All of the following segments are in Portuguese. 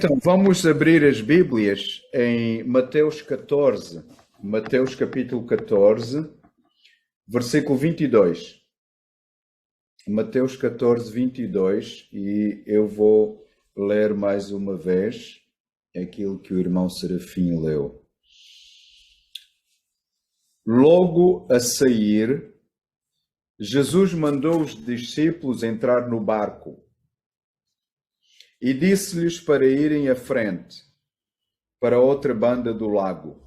Então, vamos abrir as Bíblias em Mateus 14, Mateus capítulo 14, versículo 22. Mateus 14, 22, e eu vou ler mais uma vez aquilo que o irmão Serafim leu. Logo a sair, Jesus mandou os discípulos entrar no barco e disse-lhes para irem à frente, para outra banda do lago,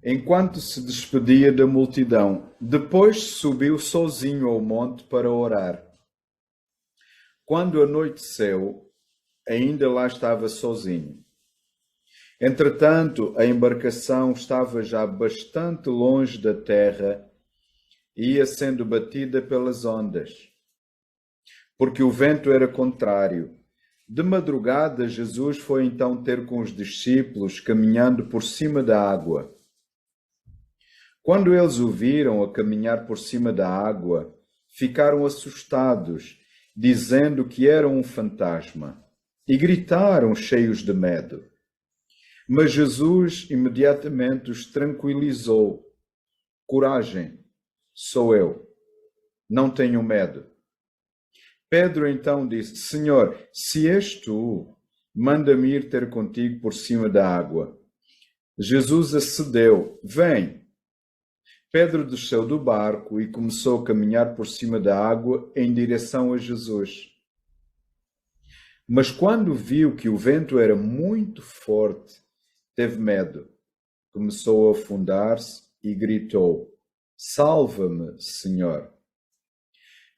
enquanto se despedia da multidão. Depois subiu sozinho ao monte para orar. Quando anoiteceu, ainda lá estava sozinho. Entretanto, a embarcação estava já bastante longe da terra e ia sendo batida pelas ondas, porque o vento era contrário. De madrugada, Jesus foi então ter com os discípulos, caminhando por cima da água. Quando eles o viram a caminhar por cima da água, ficaram assustados, dizendo que era um fantasma, e gritaram cheios de medo. Mas Jesus imediatamente os tranquilizou. Coragem, sou eu, não tenham medo. Pedro então disse: Senhor, se és tu, manda-me ir ter contigo por cima da água. Jesus acedeu: Vem. Pedro desceu do barco e começou a caminhar por cima da água em direção a Jesus. Mas quando viu que o vento era muito forte, teve medo. Começou a afundar-se e gritou: Salva-me, Senhor.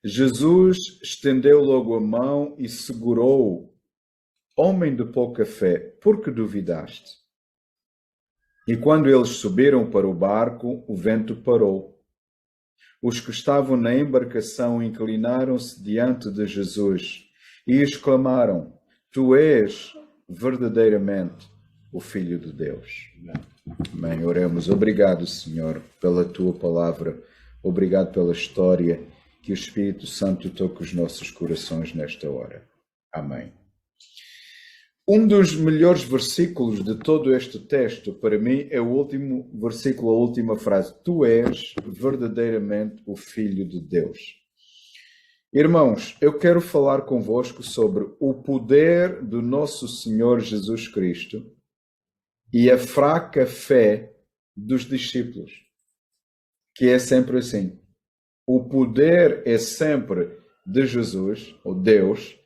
Jesus estendeu logo a mão e segurou-o. Homem de pouca fé, por que duvidaste? E quando eles subiram para o barco, o vento parou. Os que estavam na embarcação inclinaram-se diante de Jesus e exclamaram: Tu és verdadeiramente o Filho de Deus. Amém. Oremos. Obrigado, Senhor, pela tua palavra. Obrigado pela história. Que o Espírito Santo toque os nossos corações nesta hora. Amém. Um dos melhores versículos de todo este texto, para mim, é o último versículo, a última frase. Tu és verdadeiramente o Filho de Deus. Irmãos, eu quero falar convosco sobre o poder do nosso Senhor Jesus Cristo e a fraca fé dos discípulos, que é sempre assim. O poder é sempre de Jesus, ou Deus,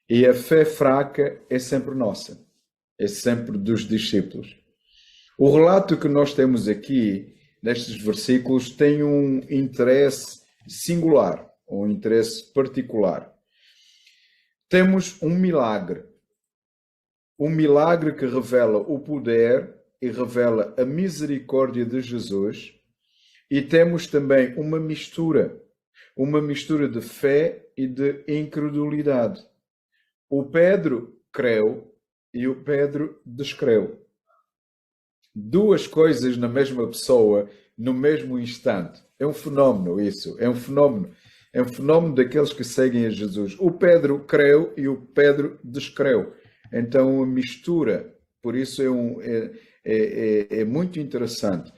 e a fé fraca é sempre nossa, é sempre dos discípulos. O relato que nós temos aqui, nestes versículos, tem um interesse singular, um interesse particular. Temos um milagre que revela o poder e revela a misericórdia de Jesus. E temos também uma mistura de fé e de incredulidade. O Pedro creu e o Pedro descreu. Duas coisas na mesma pessoa, no mesmo instante. É um fenómeno isso, é um fenómeno daqueles que seguem a Jesus. O Pedro creu e o Pedro descreu. Então a mistura, por isso é muito interessante.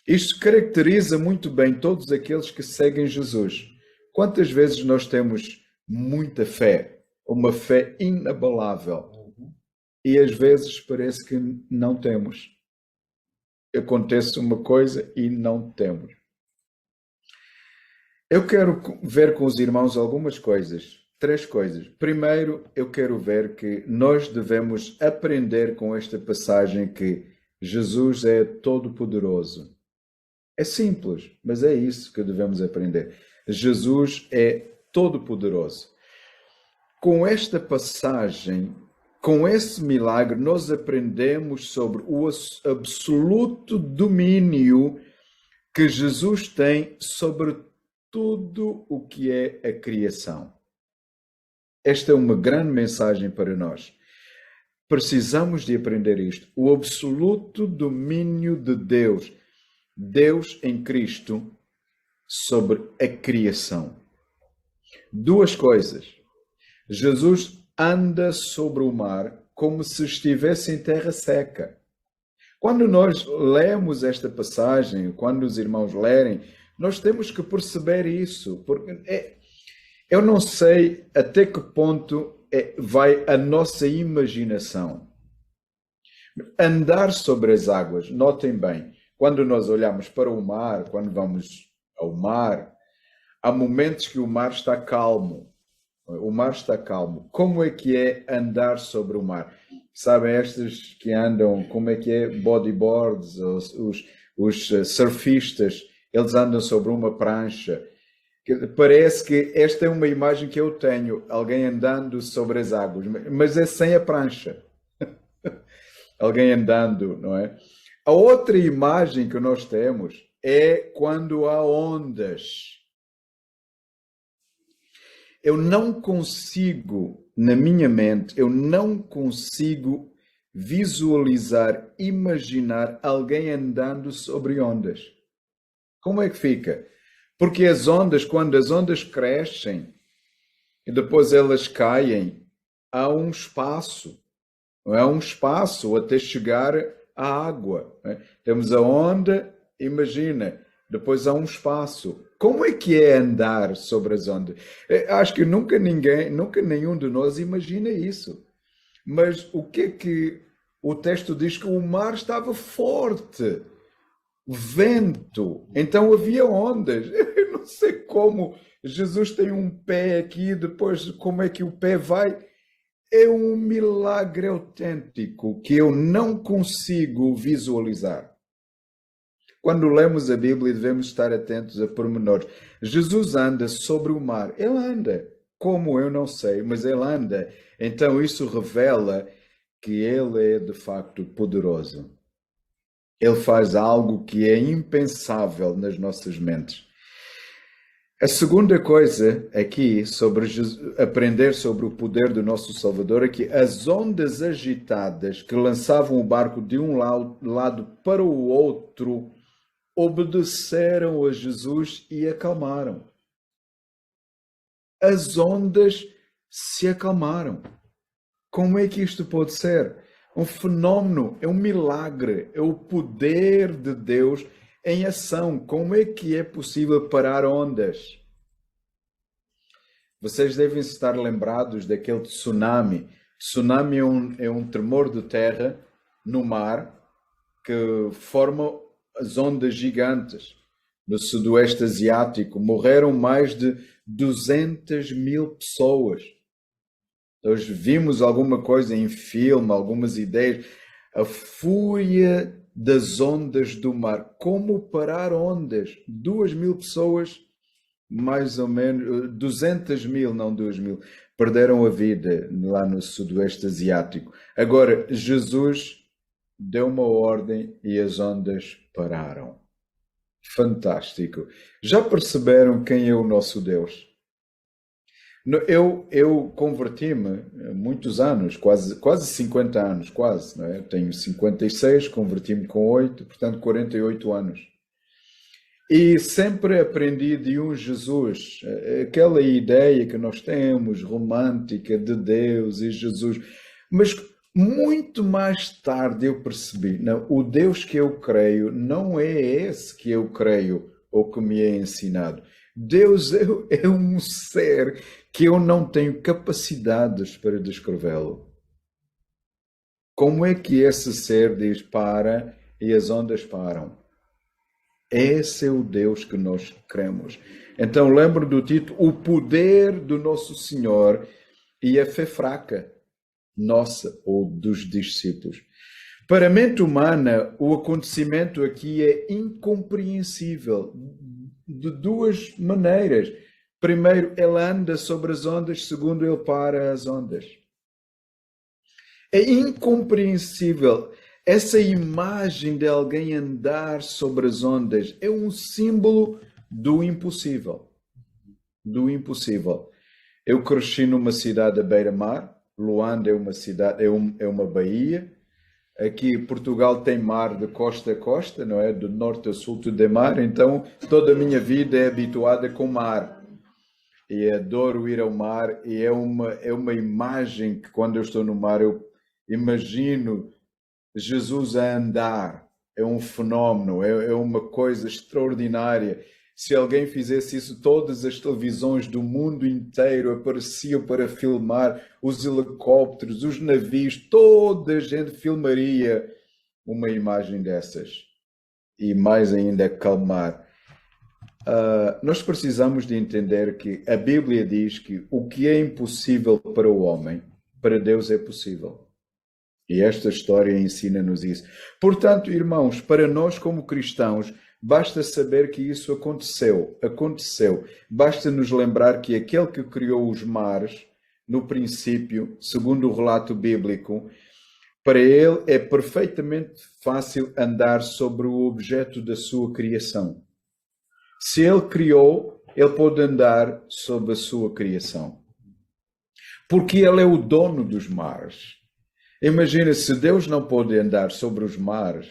Isto caracteriza muito bem todos aqueles que seguem Jesus. Quantas vezes nós temos muita fé, uma fé inabalável, e às vezes parece que não temos. Acontece uma coisa e não temos. Eu quero ver com os irmãos algumas coisas, 3 coisas. Primeiro, eu quero ver que nós devemos aprender com esta passagem que Jesus é todo-poderoso. É simples, mas é isso que devemos aprender. Jesus é todo-poderoso. Com esta passagem, com esse milagre, nós aprendemos sobre o absoluto domínio que Jesus tem sobre tudo o que é a criação. Esta é uma grande mensagem para nós. Precisamos de aprender isto. O absoluto domínio de Deus. Deus em Cristo sobre a criação. 2 coisas. Jesus anda sobre o mar como se estivesse em terra seca. Quando nós lemos esta passagem, quando os irmãos lerem, nós temos que perceber isso, porque eu não sei até que ponto vai a nossa imaginação. Andar sobre as águas, notem bem, quando nós olhamos para o mar, quando vamos ao mar, há momentos que o mar está calmo. O mar está calmo. Como é que é andar sobre o mar? Sabem, estes que andam, como é que é? Bodyboards, os surfistas, eles andam sobre uma prancha. Parece que esta é uma imagem que eu tenho, alguém andando sobre as águas, mas é sem a prancha. Alguém andando, não é? A outra imagem que nós temos é quando há ondas. Eu não consigo, na minha mente, eu não consigo visualizar, imaginar alguém andando sobre ondas. Como é que fica? Porque as ondas, quando as ondas crescem e depois elas caem, há um espaço. Não é um espaço até chegar à água. Temos a onda, imagina, depois há um espaço. Como é que é andar sobre as ondas? Acho que nunca nenhum de nós imagina isso. Mas o que é que o texto diz? Que o mar estava forte, vento, então havia ondas. Eu não sei como Jesus tem um pé aqui, depois como é que o pé vai. É um milagre autêntico que eu não consigo visualizar. Quando lemos a Bíblia, devemos estar atentos a pormenores. Jesus anda sobre o mar. Ele anda. Como eu não sei, mas ele anda. Então isso revela que ele é de facto poderoso. Ele faz algo que é impensável nas nossas mentes. A segunda coisa aqui, sobre aprender sobre o poder do nosso Salvador, é que as ondas agitadas que lançavam o barco de um lado para o outro obedeceram a Jesus e acalmaram. As ondas se acalmaram. Como é que isto pode ser? Um fenómeno, é um milagre, é o poder de Deus em ação. Como é que é possível parar ondas? Vocês devem estar lembrados daquele tsunami. Tsunami é um tremor de terra no mar que forma as ondas gigantes. No Sudoeste Asiático morreram mais de 200.000 pessoas. Nós vimos alguma coisa em filme, algumas ideias. A fúria das ondas do mar. Como parar ondas? 2.000 pessoas, mais ou menos, 200.000, não 2.000, perderam a vida lá no Sudoeste Asiático. Agora, Jesus deu uma ordem e as ondas pararam. Fantástico. Já perceberam quem é o nosso Deus? Eu converti-me há muitos anos, quase 50 anos, quase, não é? Tenho 56, converti-me com 8, portanto 48 anos. E sempre aprendi de um Jesus, aquela ideia que nós temos, romântica, de Deus e Jesus. Mas muito mais tarde eu percebi, não, o Deus que eu creio não é esse que eu creio ou que me é ensinado. Deus é um ser que eu não tenho capacidades para descrevê-lo. Como é que esse ser diz para e as ondas param? Esse é o Deus que nós cremos. Então lembro do título, o poder do nosso Senhor e a fé fraca, nossa ou dos discípulos. Para a mente humana, o acontecimento aqui é incompreensível de duas maneiras. Primeiro, ele anda sobre as ondas. Segundo, ele para as ondas. É incompreensível. Essa imagem de alguém andar sobre as ondas é um símbolo do impossível. Do impossível. Eu cresci numa cidade à beira-mar. Luanda é uma cidade, é uma baía. Aqui Portugal tem mar de costa a costa, não é? Do norte a sul tudo é mar. Então toda a minha vida é habituada com mar. E adoro ir ao mar. E é uma imagem que quando eu estou no mar eu imagino Jesus a andar. É um fenómeno, é uma coisa extraordinária. Se alguém fizesse isso, todas as televisões do mundo inteiro apareciam para filmar, os helicópteros, os navios, toda a gente filmaria uma imagem dessas. E mais ainda, calmar. Nós precisamos de entender que a Bíblia diz que o que é impossível para o homem, para Deus é possível. E esta história ensina-nos isso. Portanto, irmãos, para nós como cristãos, basta saber que isso aconteceu. Basta nos lembrar que aquele que criou os mares, no princípio, segundo o relato bíblico, para ele é perfeitamente fácil andar sobre o objeto da sua criação. Se ele criou, ele pode andar sobre a sua criação. Porque ele é o dono dos mares. Imagina, se Deus não pode andar sobre os mares,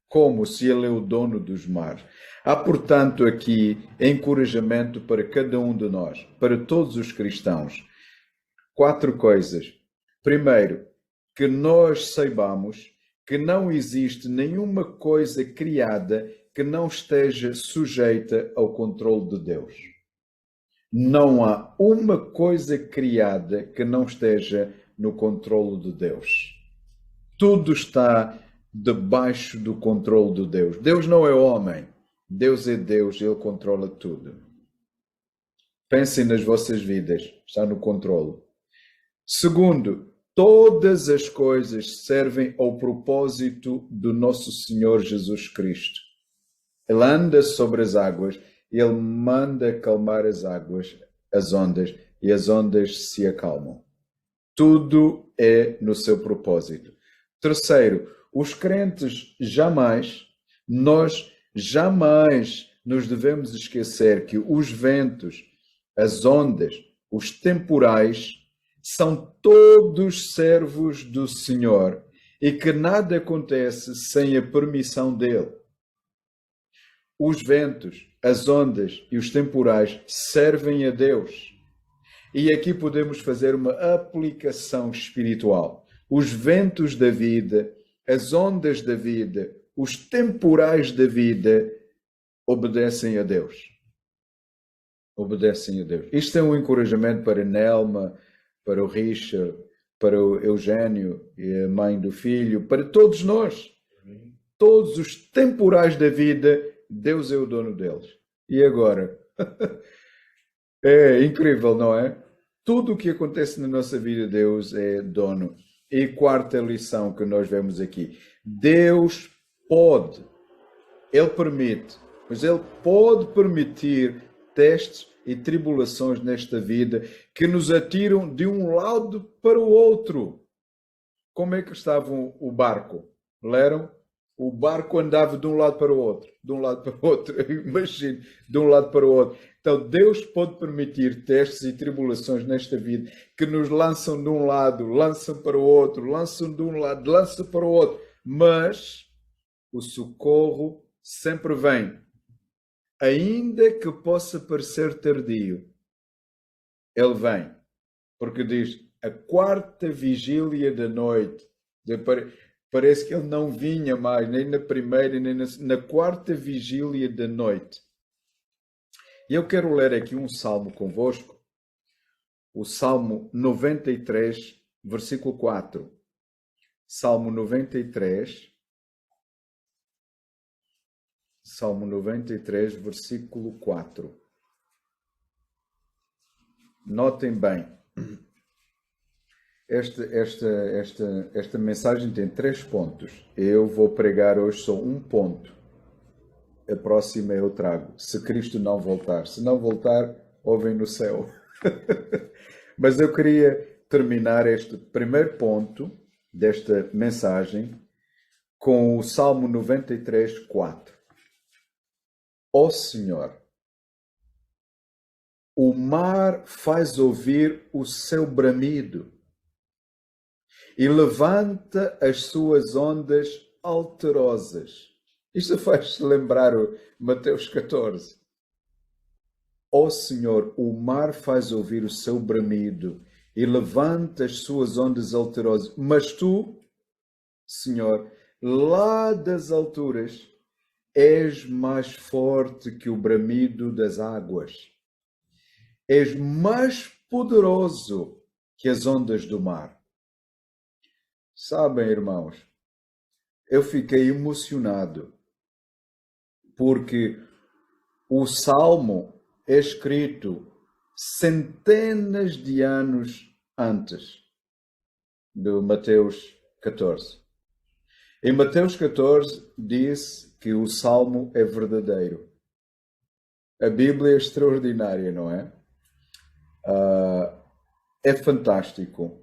como se ele é o dono dos mares? Há, portanto, aqui encorajamento para cada um de nós, para todos os cristãos. 4 coisas. Primeiro, que nós saibamos que não existe nenhuma coisa criada que não esteja sujeita ao controle de Deus. Não há uma coisa criada que não esteja no controle de Deus. Tudo está debaixo do controle de Deus. Deus não é homem. Deus é Deus. Ele controla tudo. Pensem nas vossas vidas. Está no controle. Segundo, todas as coisas servem ao propósito do nosso Senhor Jesus Cristo. Ele anda sobre as águas. Ele manda acalmar as águas, as ondas, e as ondas se acalmam. Tudo é no seu propósito. Terceiro, os crentes nós jamais nos devemos esquecer que os ventos, as ondas, os temporais são todos servos do Senhor e que nada acontece sem a permissão dele. Os ventos, as ondas e os temporais servem a Deus. E aqui podemos fazer uma aplicação espiritual. Os ventos da vida, as ondas da vida, os temporais da vida obedecem a Deus. Obedecem a Deus. Isto é um encorajamento para Nelma, para o Richard, para o Eugênio e a mãe do filho, para todos nós. Todos os temporais da vida, Deus é o dono deles. E agora? É incrível, não é? Tudo o que acontece na nossa vida, Deus é dono. E quarta lição que nós vemos aqui. Deus pode, Ele permite, mas Ele pode permitir testes e tribulações nesta vida que nos atiram de um lado para o outro. Como é que estava o barco? Leram? O barco andava de um lado para o outro, de um lado para o outro. Imagine, de um lado para o outro. Então, Deus pode permitir testes e tribulações nesta vida que nos lançam de um lado, lançam para o outro, lançam de um lado, lançam para o outro. Mas o socorro sempre vem. Ainda que possa parecer tardio, ele vem. Porque diz, a quarta vigília da noite. Parece que ele não vinha mais, nem na primeira, nem na quarta vigília da noite. E eu quero ler aqui um salmo convosco. O Salmo 93, versículo 4. Salmo 93. Salmo 93, versículo 4. Notem bem. Esta mensagem tem 3 pontos. Eu vou pregar hoje só um ponto. A próxima eu trago. Se Cristo não voltar. Se não voltar, ouvem no céu. Mas eu queria terminar este primeiro ponto desta mensagem com o Salmo 93, 4. Ó Senhor, o mar faz ouvir o seu bramido e levanta as suas ondas alterosas. Isto faz-se lembrar o Mateus 14. Ó Senhor, o mar faz ouvir o seu bramido e levanta as suas ondas alterosas. Mas tu, Senhor, lá das alturas, és mais forte que o bramido das águas. És mais poderoso que as ondas do mar. Sabem, irmãos, eu fiquei emocionado porque o Salmo é escrito centenas de anos antes de Mateus 14. Em Mateus 14 diz que o Salmo é verdadeiro. A Bíblia é extraordinária, não é? É fantástico.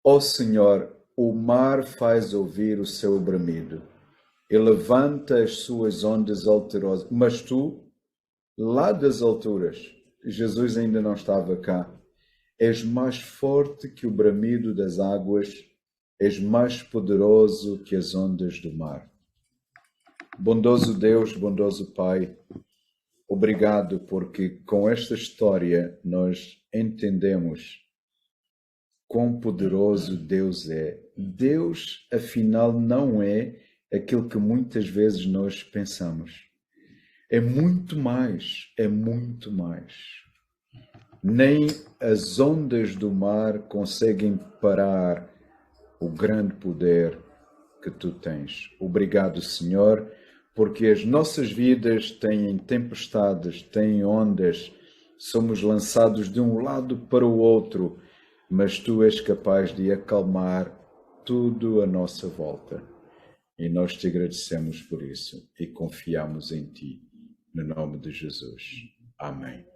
Ó Senhor, o mar faz ouvir o seu bramido e levanta as suas ondas alterosas. Mas tu, lá das alturas, Jesus ainda não estava cá, és mais forte que o bramido das águas, és mais poderoso que as ondas do mar. Bondoso Deus, bondoso Pai, obrigado porque com esta história nós entendemos quão poderoso Deus é. Deus, afinal, não é aquilo que muitas vezes nós pensamos. É muito mais, é muito mais. Nem as ondas do mar conseguem parar o grande poder que tu tens. Obrigado, Senhor, porque as nossas vidas têm tempestades, têm ondas, somos lançados de um lado para o outro, mas tu és capaz de acalmar tudo à nossa volta. E nós te agradecemos por isso e confiamos em ti, no nome de Jesus. Amém.